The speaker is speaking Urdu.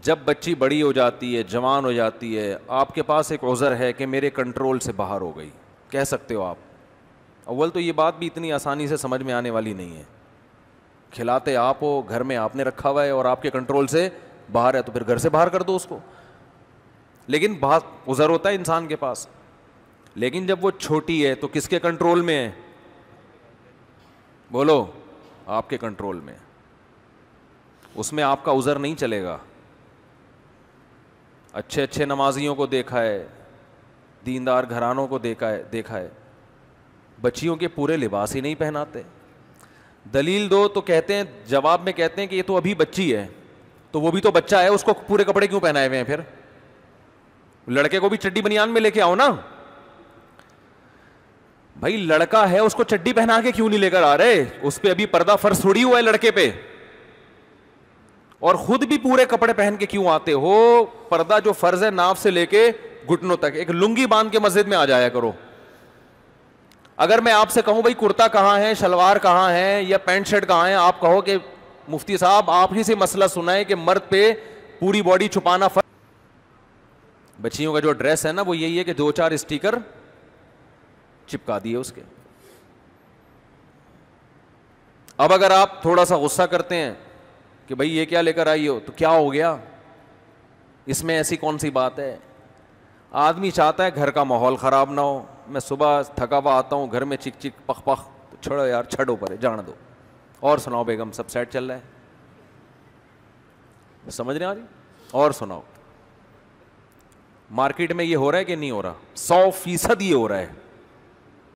جب بچی بڑی ہو جاتی ہے, جوان ہو جاتی ہے, آپ کے پاس ایک عذر ہے کہ میرے کنٹرول سے باہر ہو گئی, کہہ سکتے ہو آپ. اول تو یہ بات بھی اتنی آسانی سے سمجھ میں آنے والی نہیں ہے. کھلاتے آپ ہو, گھر میں آپ نے رکھا ہوا ہے اور آپ کے کنٹرول سے باہر ہے, تو پھر گھر سے باہر کر دو اس کو. لیکن بہت عذر ہوتا ہے انسان کے پاس. لیکن جب وہ چھوٹی ہے تو کس کے کنٹرول میں ہے؟ بولو, آپ کے کنٹرول میں. اس میں آپ کا عذر نہیں چلے گا. اچھے اچھے نمازیوں کو دیکھا ہے, دیندار گھرانوں کو دیکھا ہے, بچیوں کے پورے لباس ہی نہیں پہناتے. دلیل دو تو کہتے ہیں, جواب میں کہتے ہیں کہ یہ تو ابھی بچی ہے. تو وہ بھی تو بچہ ہے, اس کو پورے کپڑے کیوں پہنائے ہوئے ہیں پھر؟ لڑکے کو بھی چڈی بنیان میں لے کے آؤ نا بھائی. لڑکا ہے, اس کو چڈی پہنا کے کیوں نہیں لے کر آ رہے؟ اس پہ ابھی پردہ فرض تھوڑی ہوا ہے لڑکے پہ. اور خود بھی پورے کپڑے پہن کے کیوں آتے ہو؟ پردہ جو فرض ہے ناف سے لے کے گھٹنوں تک, ایک لنگی باندھ کے مسجد میں آ جایا کرو. اگر میں آپ سے کہوں بھائی کرتا کہاں ہے, شلوار کہاں ہے, یا پینٹ شرٹ کہاں ہے, آپ کہو کہ مفتی صاحب آپ ہی سے مسئلہ سنا ہے کہ مرد پہ پوری باڈی چھپانا فرض. بچیوں کا جو ڈریس ہے نا وہ یہی ہے کہ 2-4 اسٹیکر چپکا دیے اس کے. اب اگر آپ تھوڑا سا غصہ کرتے ہیں کہ بھائی یہ کیا لے کر آئی ہو, تو کیا ہو گیا اس میں, ایسی کون سی بات ہے؟ آدمی چاہتا ہے گھر کا ماحول خراب نہ ہو. میں صبح تھکا ہوا آتا ہوں, گھر میں چک چک پخ پخ, چھوڑو یار, چھڑو پرے, جان دو. اور سناؤ بیگم, سب سیٹ چل رہا ہے؟ سمجھ رہے ہیں آج؟ اور سناؤ. مارکیٹ میں یہ ہو رہا ہے کہ نہیں ہو رہا؟ 100% یہ ہو رہا ہے.